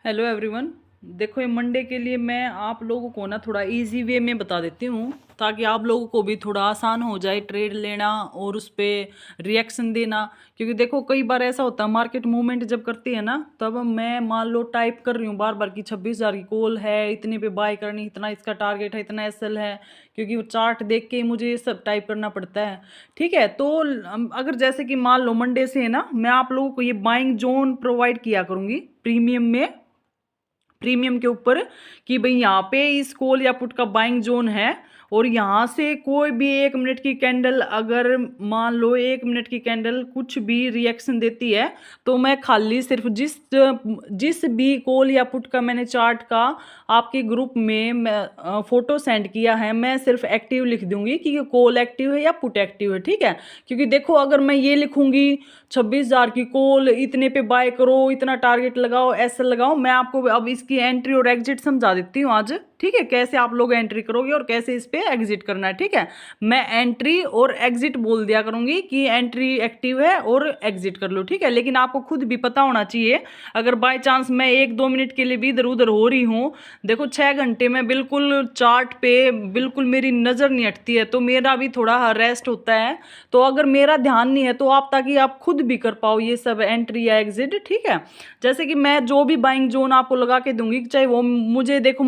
Hello everyone. देखो, ये Monday के लिए मैं आप लोगों को ना थोड़ा इजी वे में बता देती हूँ, ताकि आप लोगों को भी थोड़ा आसान हो जाए ट्रेड लेना और उस पर रिएक्शन देना। क्योंकि देखो, कई बार ऐसा होता है मार्केट मूवमेंट जब करती है ना, तब मैं मान लो टाइप कर रही हूँ बार बार कि 26,000 की कॉल है, इतने पे बाय करनी, इतना इसका टारगेट है, इतना एसएल है। क्योंकि वो चार्ट देख के मुझे ये सब टाइप करना पड़ता है। ठीक है, तो अगर जैसे कि मान लो मंडे से है ना, मैं आप लोगों को ये बाइंग जोन प्रोवाइड किया करूँगी प्रीमियम के ऊपर, कि भाई यहाँ पे इस कॉल या पुट का बाइंग जोन है। और यहाँ से कोई भी 1 मिनट की कैंडल, अगर मान लो 1 मिनट की कैंडल कुछ भी रिएक्शन देती है, तो मैं खाली सिर्फ जिस जिस भी कॉल या पुट का मैंने चार्ट का आपके ग्रुप में मैं फोटो सेंड किया है, मैं सिर्फ एक्टिव लिख दूंगी कि कॉल एक्टिव है या पुट एक्टिव है। ठीक है, क्योंकि देखो, अगर मैं ये लिखूंगी 26,000 की कॉल, इतने पे बाय करो, इतना टारगेट लगाओ, ऐसा लगाओ, मैं आपको अब इसकी एंट्री और एग्जिट समझा देती हूँ आज। ठीक है, कैसे आप लोग एंट्री करोगे और कैसे इस पे एग्जिट करना है। ठीक है, मैं एंट्री और एग्जिट बोल दिया करूंगी कि एंट्री एक्टिव है और एग्जिट कर लो। ठीक है, लेकिन आपको खुद भी पता होना चाहिए, अगर बाय चांस मैं 1-2 मिनट के लिए भी इधर उधर हो रही हूँ, देखो 6 घंटे में बिल्कुल चार्ट पे बिल्कुल मेरी नज़र नहीं हटती है, तो मेरा भी थोड़ा रेस्ट होता है। तो अगर मेरा ध्यान नहीं है, तो आप ताकि आप खुद भी कर पाओ ये सब एंट्री या एग्जिट। ठीक है, जैसे कि मैं जो भी बाइंग जोन आपको लगा के दूंगी, चाहे वो मुझे देखो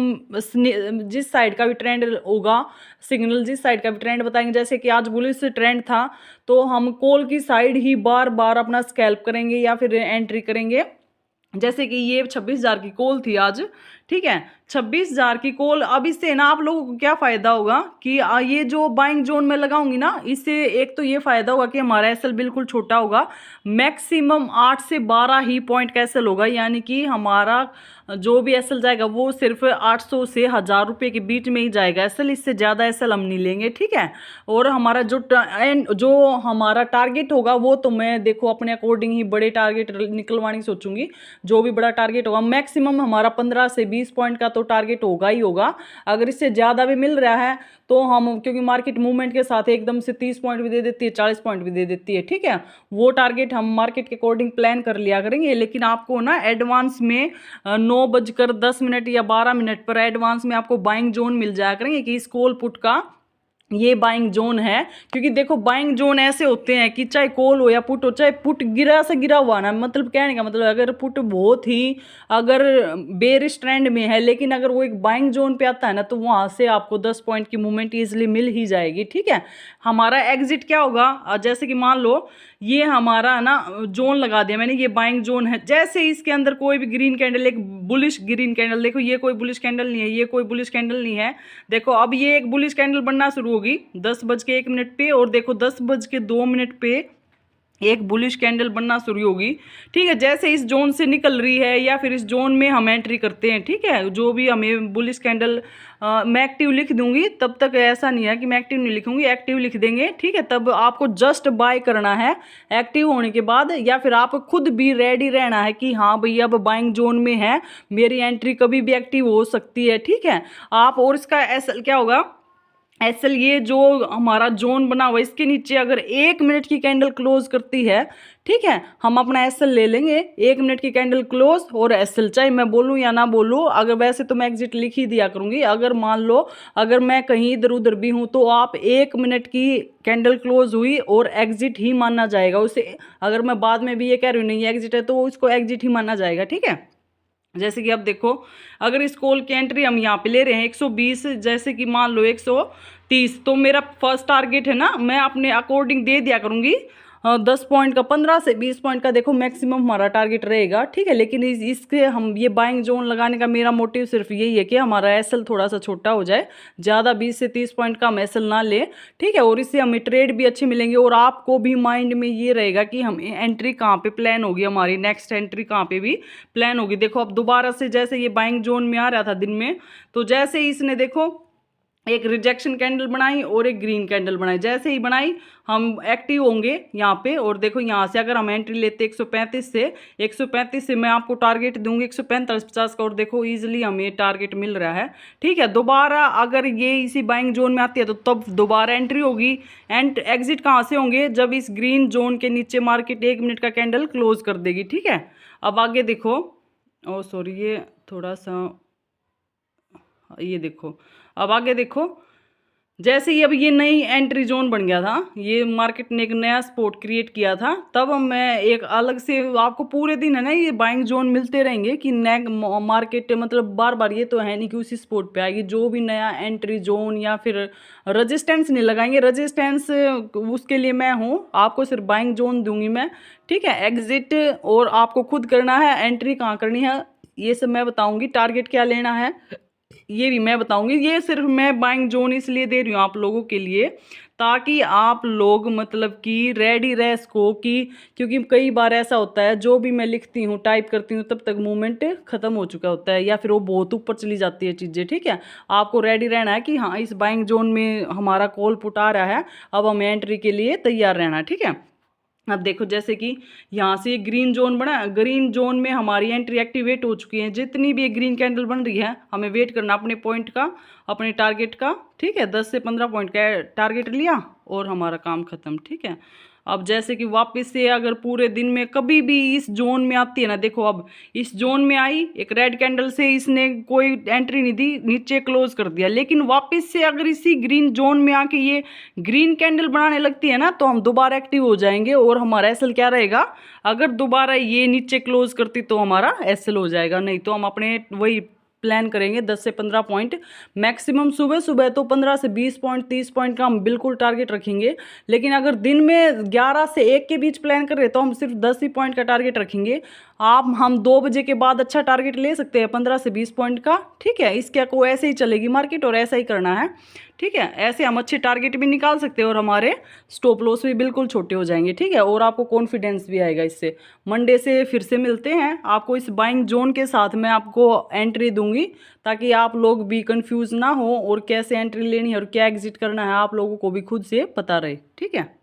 जिस साइड का भी ट्रेंड होगा, सिग्नल जिस साइड का भी ट्रेंड बताएंगे, जैसे कि आज बुलिश ट्रेंड था, तो हम कॉल की साइड ही बार बार अपना स्कैल्प करेंगे या फिर एंट्री करेंगे। जैसे कि ये 26,000 की कॉल थी आज। ठीक है, 26,000 की कॉल। अब इससे ना आप लोगों को क्या फायदा होगा कि ये जो बाइंग जोन में लगाऊंगी ना, इससे एक तो ये फायदा होगा कि हमारा एसएल बिल्कुल छोटा होगा। मैक्सिमम 8 से 12 ही पॉइंट का एसएल होगा, यानी कि हमारा जो भी एसएल जाएगा वो सिर्फ 800 से 1,000 रुपये के बीच में ही जाएगा एसएल, इससे ज़्यादा एसएल हम नहीं लेंगे। ठीक है, और हमारा जो हमारा टारगेट होगा, वो तो मैं देखो अपने अकॉर्डिंग ही बड़े टारगेट निकलवाने की सोचूंगी। जो भी बड़ा टारगेट होगा, मैक्सिमम हमारा 15 से 20 पॉइंट का तो टारगेट होगा ही होगा। अगर इससे ज़्यादा भी मिल रहा है तो हम, क्योंकि मार्केट मूवमेंट के साथ एकदम से 30 पॉइंट भी दे देती है, 40 पॉइंट भी दे देती है। ठीक है, वो टारगेट हम मार्केट के अकॉर्डिंग प्लान कर लिया करेंगे। लेकिन आपको ना एडवांस में 9:10 या 12 मिनट पर एडवांस में आपको बाइंग जोन मिल जाया करेंगे कि इस कॉल पुट का ये बाइंग जोन है। क्योंकि देखो, बाइंग जोन ऐसे होते हैं कि चाहे कॉल हो या पुट हो, चाहे पुट गिरा से गिरा हुआ ना, मतलब कहने का मतलब, अगर पुट बहुत ही अगर बेरिश ट्रेंड में है, लेकिन अगर वो एक बाइंग जोन पे आता है ना, तो वहां से आपको 10 पॉइंट की मूवमेंट इजिली मिल ही जाएगी। ठीक है, हमारा एग्जिट क्या होगा, जैसे कि मान लो ये हमारा ना जोन लगा दिया मैंने, ये बाइंग जोन है। जैसे इसके अंदर कोई भी ग्रीन कैंडल, एक बुलिश ग्रीन कैंडल, देखो ये कोई बुलिश कैंडल नहीं है, ये कोई बुलिश कैंडल नहीं है। देखो अब ये एक बुलिश कैंडल बनना शुरू होगी 10:01 पे, और देखो 10:02 पे एक बुलिश कैंडल बनना शुरू होगी। ठीक है, जैसे इस जोन से निकल रही है या फिर इस जोन में हम एंट्री करते हैं, ठीक है, जो भी हमें बुलिश कैंडल, मैं एक्टिव लिख दूंगी, तब तक ऐसा नहीं है कि मैं एक्टिव नहीं लिखूंगी, एक्टिव लिख देंगे। ठीक है, तब आपको जस्ट बाय करना है एक्टिव होने के बाद, या फिर आप खुद भी रेडी रहना है कि हाँ भैया अब बाइंग जोन में है, मेरी एंट्री कभी भी एक्टिव हो सकती है। ठीक है, आप, और इसका एसएल क्या होगा, एसएल ये जो हमारा जोन बना हुआ है, इसके नीचे अगर 1 मिनट की कैंडल क्लोज करती है, ठीक है, हम अपना एसएल ले लेंगे। 1 मिनट की कैंडल क्लोज और एसएल, चाहे मैं बोलूँ या ना बोलूँ, अगर वैसे तो मैं एग्जिट लिख ही दिया करूंगी। अगर मान लो अगर मैं कहीं इधर उधर भी हूँ, तो आप 1 मिनट की कैंडल क्लोज हुई और एग्जिट ही माना जाएगा उसे। अगर मैं बाद में भी ये कह रही हूँ नहीं एग्जिट है, तो उसको एग्जिट ही माना जाएगा। ठीक है, जैसे कि अब देखो, अगर इस कॉल की एंट्री हम यहाँ पे ले रहे हैं 120, जैसे कि मान लो 130, तो मेरा फर्स्ट टारगेट है ना, मैं अपने अकॉर्डिंग दे दिया करूँगी 10 पॉइंट का, 15 से 20 पॉइंट का देखो मैक्सिमम हमारा टारगेट रहेगा। ठीक है, लेकिन इसके हम ये बाइंग जोन लगाने का मेरा मोटिव सिर्फ यही है कि हमारा एसएल थोड़ा सा छोटा हो जाए, ज़्यादा 20 से 30 पॉइंट का हम एसएल ना ले। ठीक है, और इससे हमें ट्रेड भी अच्छे मिलेंगे, और आपको भी माइंड में ये रहेगा कि हम एंट्री कहाँ पे प्लान होगी, हमारी नेक्स्ट एंट्री कहाँ पे भी प्लान होगी। देखो अब दोबारा से जैसे ये बाइंग जोन में आ रहा था दिन में, तो जैसे ही इसने देखो एक रिजेक्शन कैंडल बनाई और एक ग्रीन कैंडल बनाई, जैसे ही बनाई हम एक्टिव होंगे यहाँ पे। और देखो यहाँ से अगर हम एंट्री लेते 135 से मैं आपको टारगेट दूंगी 145-50 का, और देखो इजीली हमें टारगेट मिल रहा है। ठीक है, दोबारा अगर ये इसी बाइंग जोन में आती है, तो तब दोबारा एंट्री होगी। एंड एग्जिट कहाँ से होंगे, जब इस ग्रीन जोन के नीचे मार्केट 1 मिनट का कैंडल क्लोज कर देगी। ठीक है, अब आगे देखो, ओ सॉरी, ये थोड़ा सा, ये देखो, अब आगे देखो, जैसे ही अब ये नई एंट्री जोन बन गया था, ये मार्केट ने एक नया स्पॉट क्रिएट किया था, तब मैं एक अलग से आपको पूरे दिन है ना ये बाइंग जोन मिलते रहेंगे कि नए मार्केट मतलब बार बार, ये तो है नहीं कि उसी स्पॉट पे आएगी। जो भी नया एंट्री जोन या फिर रजिस्टेंस नहीं लगाएंगे, रजिस्टेंस उसके लिए मैं हूँ, आपको सिर्फ बाइंग जोन दूंगी मैं, ठीक है। एग्जिट और आपको खुद करना है, एंट्री कहाँ करनी है ये सब मैं बताऊंगी, टारगेट क्या लेना है ये भी मैं बताऊंगी। ये सिर्फ मैं बाइंग जोन इसलिए दे रही हूँ आप लोगों के लिए, ताकि आप लोग मतलब कि रेडी रह सको कि, क्योंकि कई बार ऐसा होता है जो भी मैं लिखती हूँ टाइप करती हूँ तब तक मूवमेंट खत्म हो चुका होता है, या फिर वो बहुत ऊपर चली जाती है चीज़ें, ठीक है। आपको रेडी रहना है कि हाँ इस बाइंग जोन में हमारा कॉल पुट आ रहा है, अब हमें एंट्री के लिए तैयार रहना है, ठीक है। अब देखो जैसे कि यहाँ से ग्रीन जोन बना, ग्रीन जोन में हमारी एंट्री एक्टिवेट हो चुकी है। जितनी भी ग्रीन कैंडल बन रही है हमें वेट करना अपने पॉइंट का, अपने टारगेट का, ठीक है। 10 से 15 पॉइंट का टारगेट लिया और हमारा काम खत्म, ठीक है। अब जैसे कि वापस से अगर पूरे दिन में कभी भी इस जोन में आती है ना, देखो अब इस जोन में आई एक रेड कैंडल से, इसने कोई एंट्री नहीं दी, नीचे क्लोज कर दिया, लेकिन वापस से अगर इसी ग्रीन जोन में आके ये ग्रीन कैंडल बनाने लगती है ना, तो हम दोबारा एक्टिव हो जाएंगे और हमारा एसएल क्या रहेगा, अगर दोबारा ये नीचे क्लोज करती तो हमारा एसएल हो जाएगा, नहीं तो हम अपने वही प्लान करेंगे 10 से 15 पॉइंट मैक्सिमम। सुबह सुबह तो 15 से 20 पॉइंट 30 पॉइंट का हम बिल्कुल टारगेट रखेंगे, लेकिन अगर दिन में 11 से 1 के बीच प्लान कर रहे तो हम सिर्फ 10 ही पॉइंट का टारगेट रखेंगे। आप हम 2 बजे के बाद अच्छा टारगेट ले सकते हैं 15 से 20 पॉइंट का, ठीक है। इसके को ऐसे ही चलेगी मार्केट और ऐसा ही करना है, ठीक है। ऐसे हम अच्छे टारगेट भी निकाल सकते हैं और हमारे स्टॉप लॉस भी बिल्कुल छोटे हो जाएंगे, ठीक है। और आपको कॉन्फिडेंस भी आएगा इससे। मंडे से फिर से मिलते हैं, आपको इस बाइंग जोन के साथ मैं आपको एंट्री दूंगी, ताकि आप लोग भी कंफ्यूज ना हो और कैसे एंट्री लेनी है और क्या एग्जिट करना है आप लोगों को भी खुद से पता रहे, ठीक है।